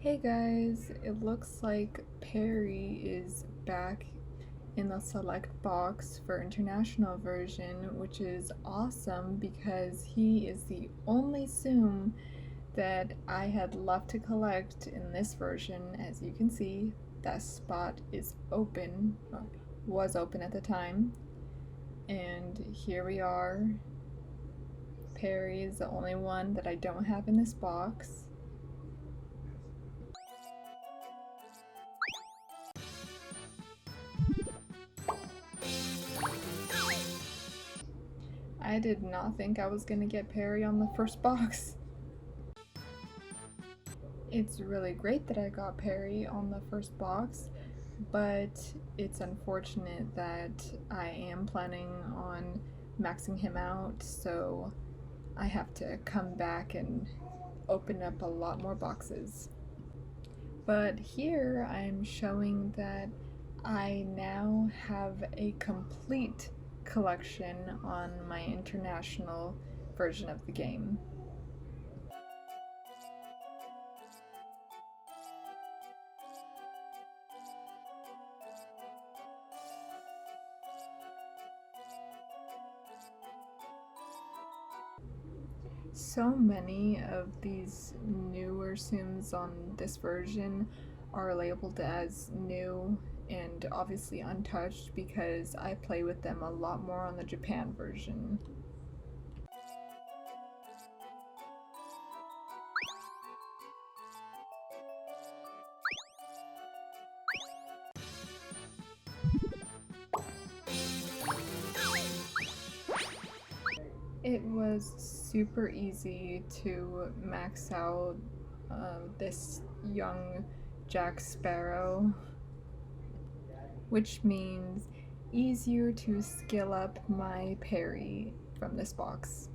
Hey guys, it looks like Perry is back in the select box for international version, which is awesome because he is the only Tsum that I had left to collect in this version. As you can see, that spot is open, or was open at the time, and here we are. Perry is the only one that I don't have in this box. I did not think I was gonna get Perry on the first box. It's really great that I got Perry on the first box, but it's unfortunate that I am planning on maxing him out, so I have to come back and open up a lot more boxes. But here I'm showing that I now have a complete collection on my international version of the game. So many of these newer Tsums on this version are labeled as new and obviously untouched because I play with them a lot more on the Japan version. It was super easy to max out this young Jack Sparrow, which means easier to skill up my parry from this box.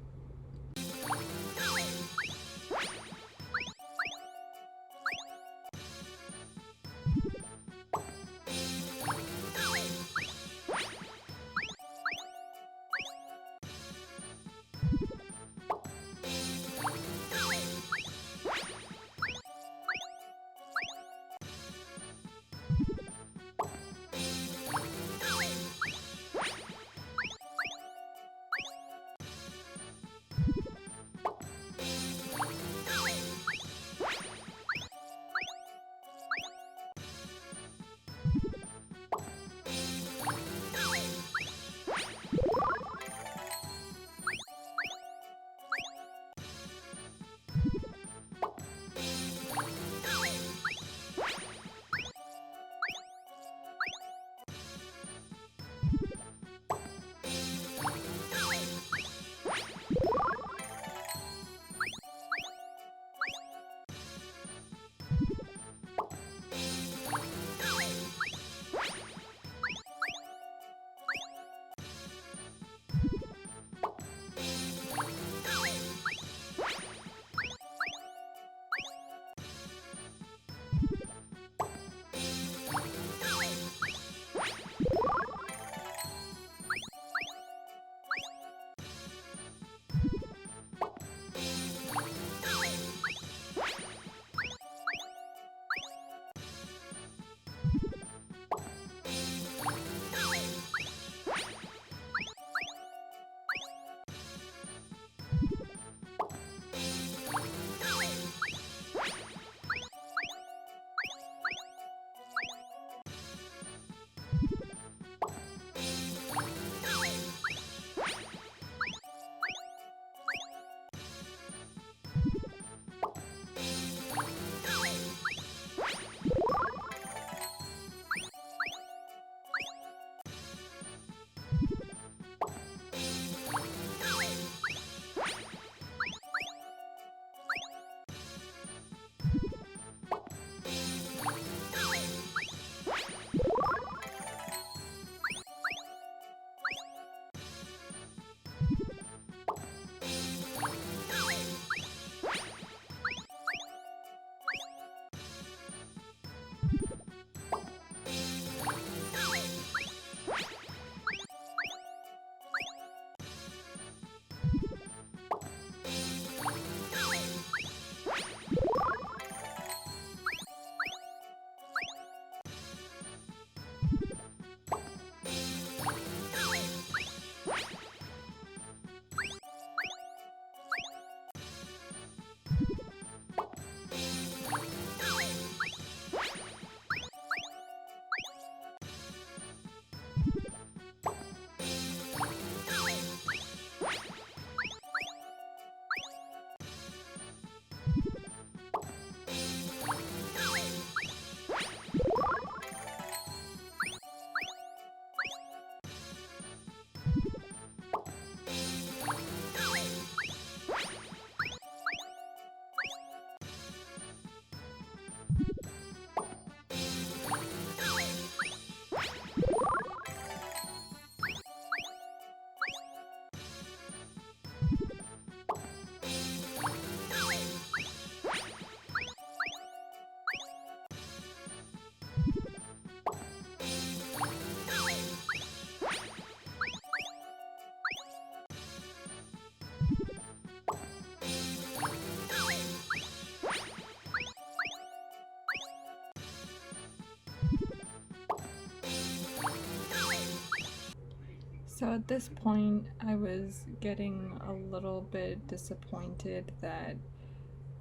So at this point, I was getting a little bit disappointed that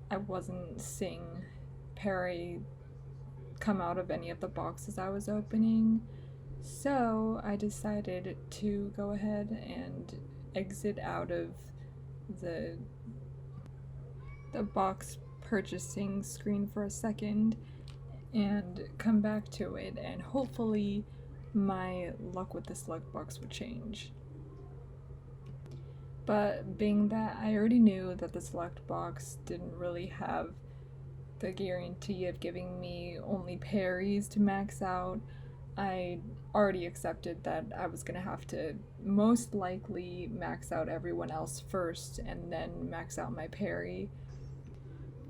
I wasn't seeing Perry come out of any of the boxes I was opening. So I decided to go ahead and exit out of the box purchasing screen for a second and come back to it, and hopefully my luck with this luck box would change. But being that I already knew that the select box didn't really have the guarantee of giving me only parries to max out, I already accepted that I was going to have to most likely max out everyone else first and then max out my parry,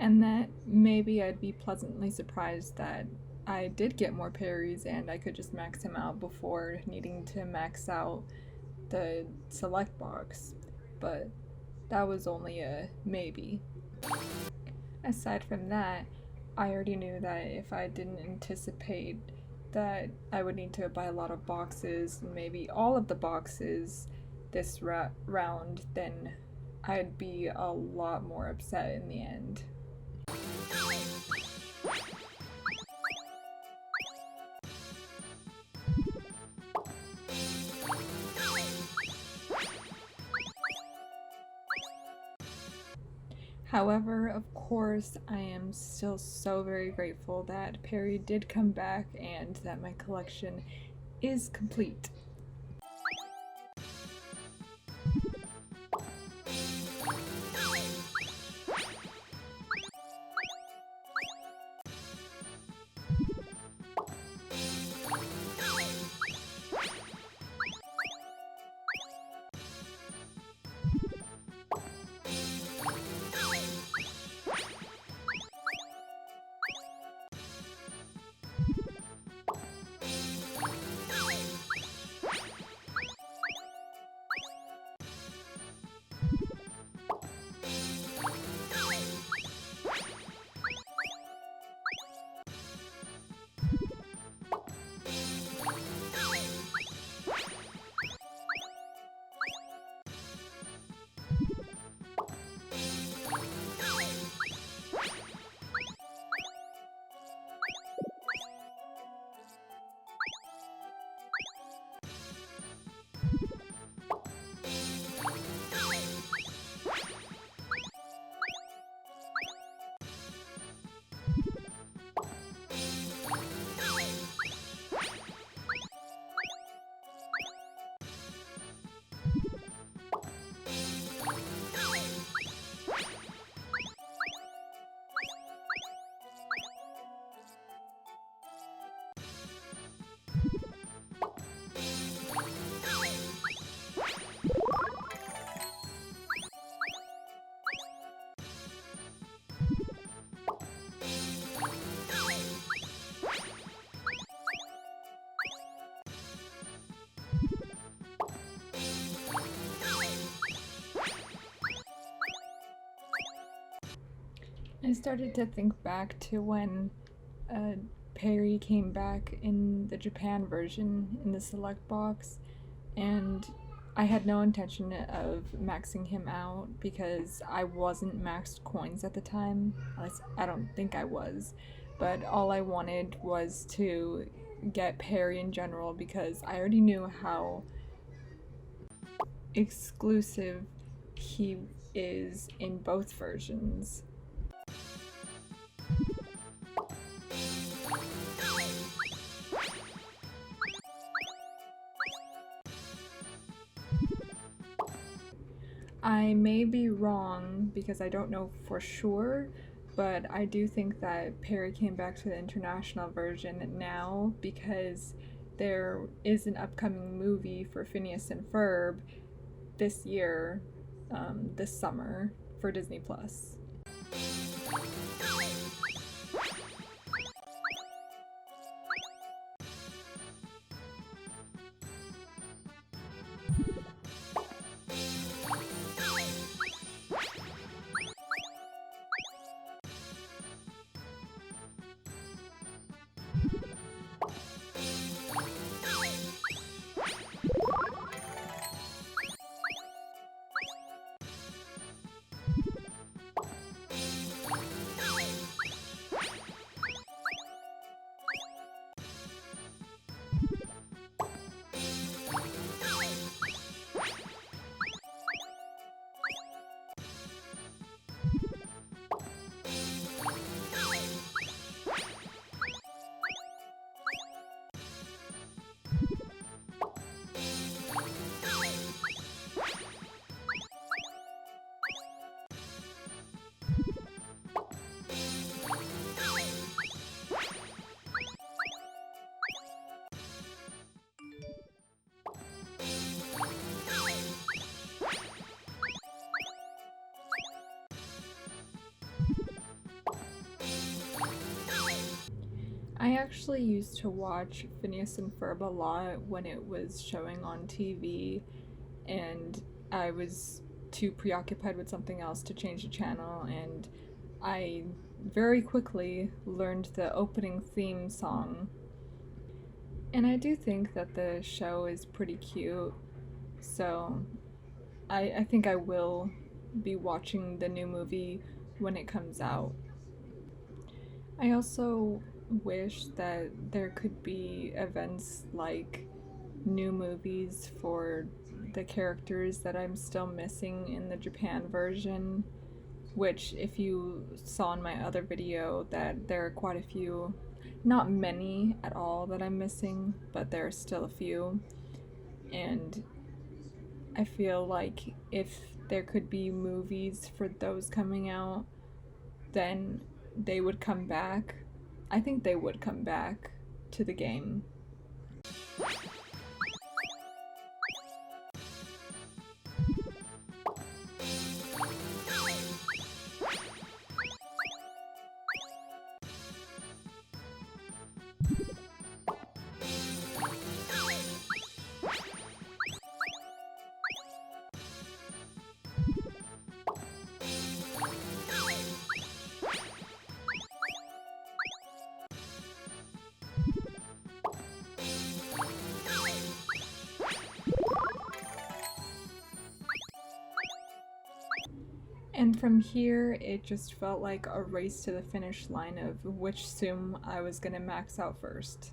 and that maybe I'd be pleasantly surprised that I did get more parries and I could just max him out before needing to max out the select box. But that was only a maybe. Aside from that, I already knew that if I didn't anticipate that I would need to buy a lot of boxes, maybe all of the boxes this round, then I'd be a lot more upset in the end. However, of course, I am still so very grateful that Perry did come back and that my collection is complete. I started to think back to when Perry came back in the Japan version in the select box, and I had no intention of maxing him out because I wasn't maxed coins at the time. At least I don't think I was, but all I wanted was to get Perry in general because I already knew how exclusive he is in both versions. I may be wrong because I don't know for sure, but I do think that Perry came back to the international version now because there is an upcoming movie for Phineas and Ferb this year, this summer, for Disney Plus. actually used to watch Phineas and Ferb a lot when it was showing on TV, and I was too preoccupied with something else to change the channel, and I very quickly learned the opening theme song. And I do think that the show is pretty cute, so I think I will be watching the new movie when it comes out. I also wish that there could be events like new movies for the characters that I'm still missing in the Japan version, which, if you saw in my other video, that there are quite a few, not many at all that I'm missing, but there are still a few. And I feel like if there could be movies for those coming out, then they would come back. I think they would come back to the game. And from here, it just felt like a race to the finish line of which Tsum I was gonna max out first.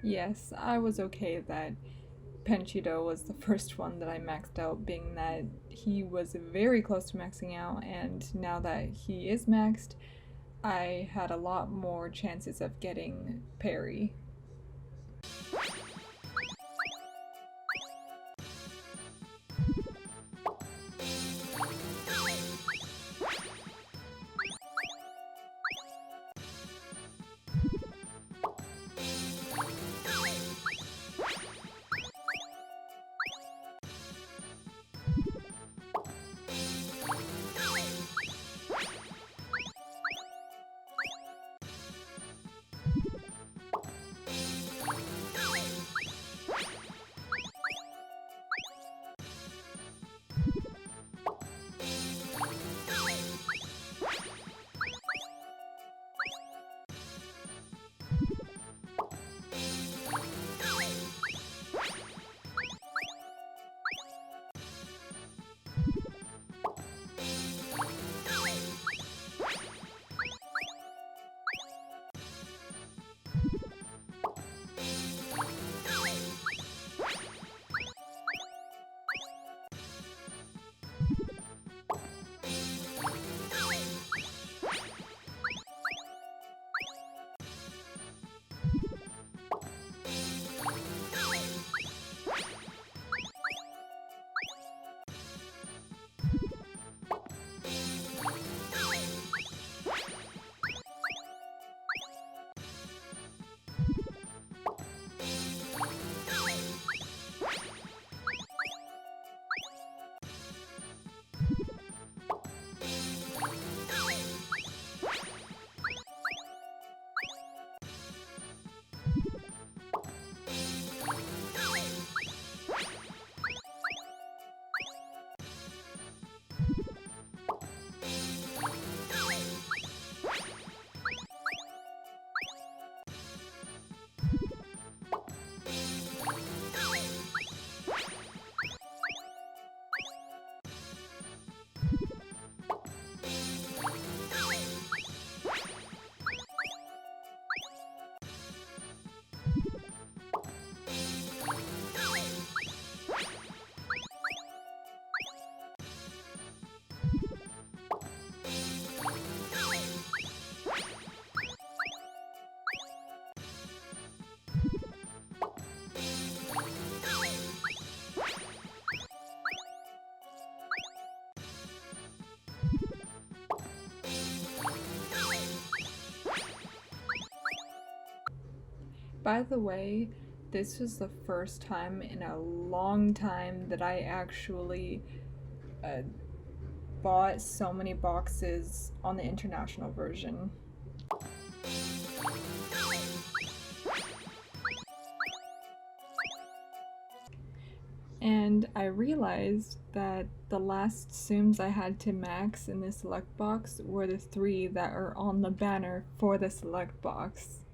Yes, I was okay that Penchido was the first one that I maxed out, being that he was very close to maxing out, and now that he is maxed, I had a lot more chances of getting parry. By the way, this was the first time in a long time that I actually uh, bought so many boxes on the international version. And I realized that the last Tsums I had to max in the select box were the 3 that are on the banner for the select box.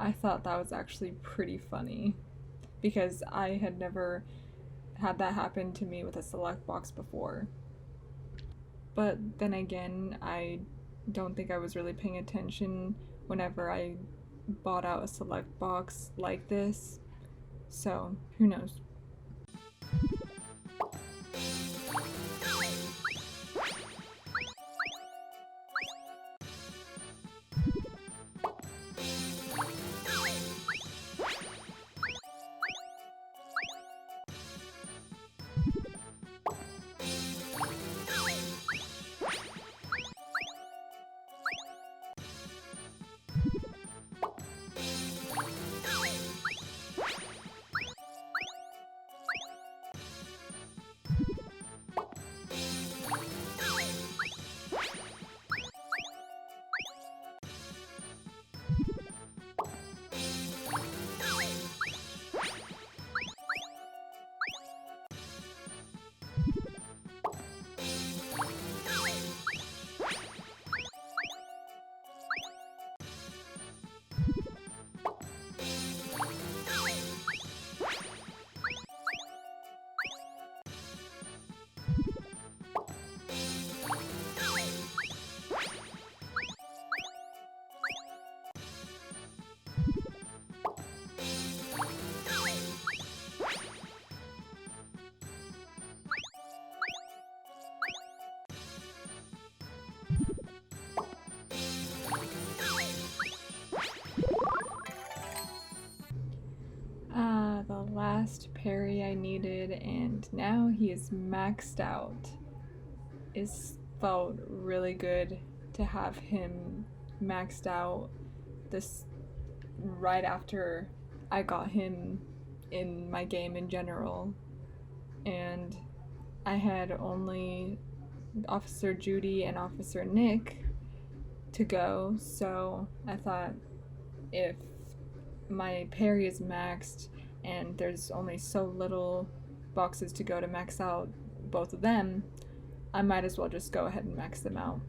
I thought that was actually pretty funny because I had never had that happen to me with a select box before. But then again, I don't think I was really paying attention whenever I bought out a select box like this, so who knows. The last parry I needed, and now he is maxed out. It felt really good to have him maxed out this right after I got him in my game in general. And I had only Officer Judy and Officer Nick to go, so I thought if my parry is maxed and there's only so little boxes to go to max out both of them, I might as well just go ahead and max them out.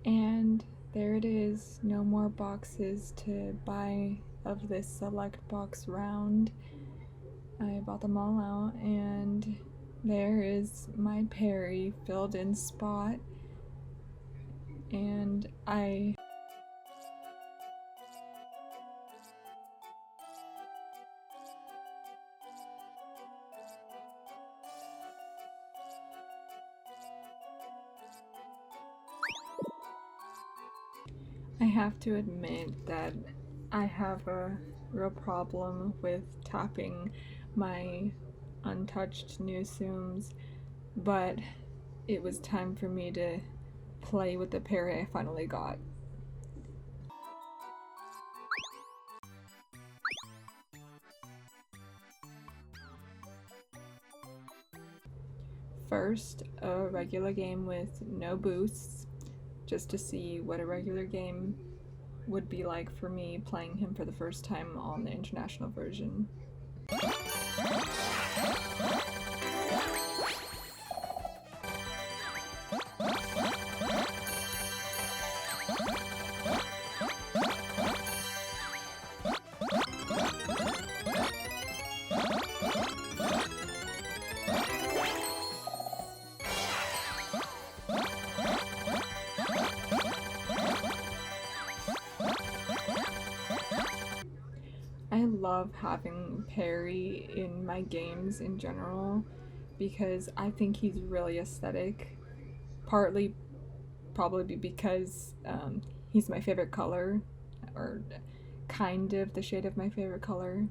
And there it is, no more boxes to buy of this select box round. I bought them all out, and there is my parry filled in spot. And I have to admit that I have a real problem with tapping my untouched new Tsums, but it was time for me to play with the parry I finally got. First, a regular game with no boosts, just to see what a regular game would be like for me playing him for the first time on the international version. I love having Perry in my games in general because I think he's really aesthetic. Partly, probably because he's my favorite color, or kind of the shade of my favorite color.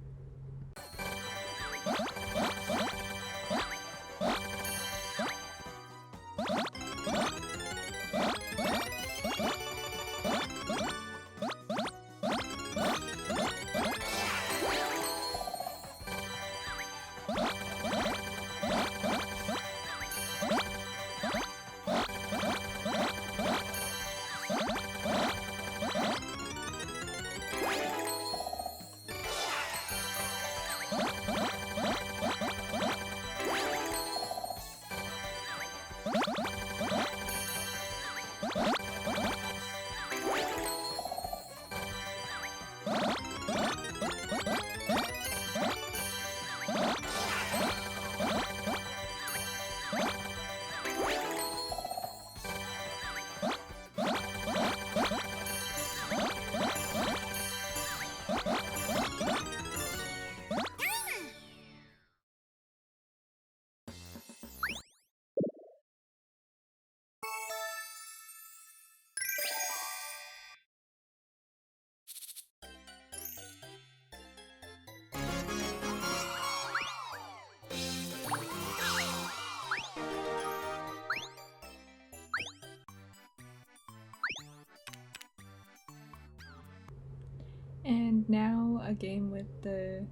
And now a game with the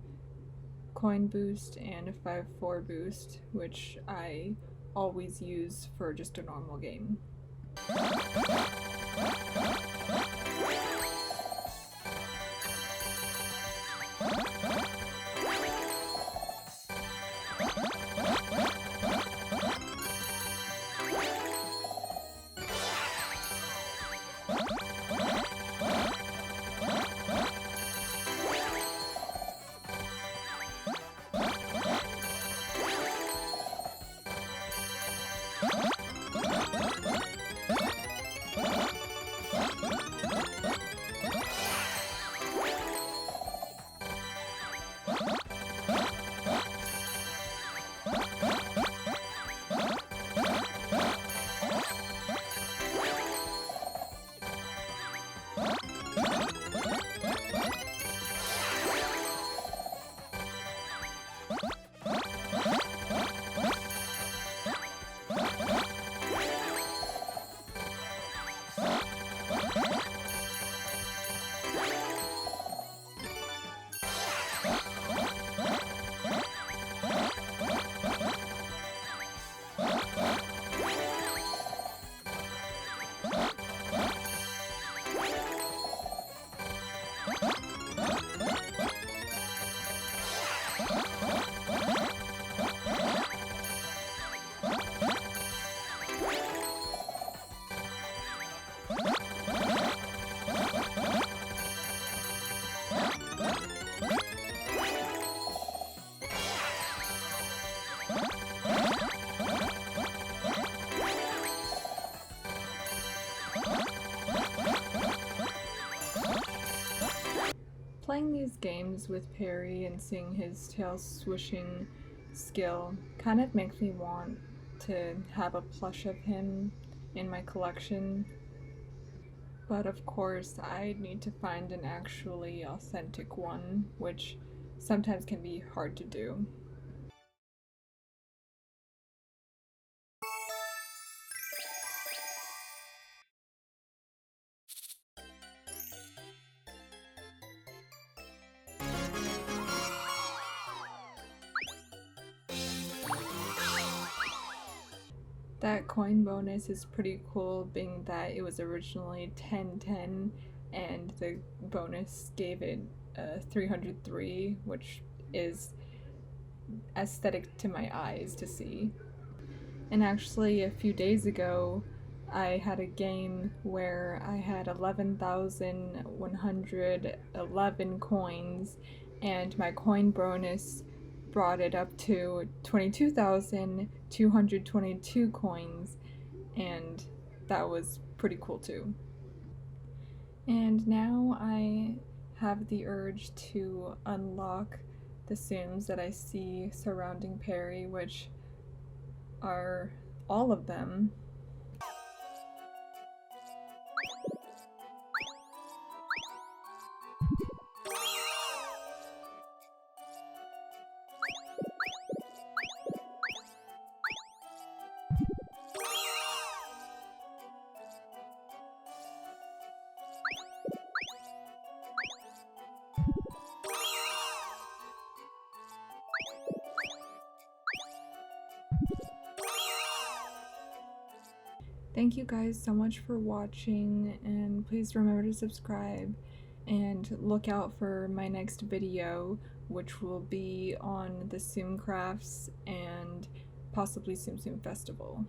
coin boost and a 5-4 boost, which I always use for just a normal game. Playing these games with Perry and seeing his tail swishing skill kind of makes me want to have a plush of him in my collection. But of course, I need to find an actually authentic one, which sometimes can be hard to do. That coin bonus is pretty cool, being that it was originally 1010 and the bonus gave it 303, which is aesthetic to my eyes to see. And actually, a few days ago, I had a game where I had 11,111 coins, and my coin bonus brought it up to 22,222 coins, and that was pretty cool too. And now I have the urge to unlock the Tsums that I see surrounding Perry, which are all of them. Thank you guys so much for watching, and please remember to subscribe and look out for my next video, which will be on the Tsum crafts and possibly Tsum Tsum Festival.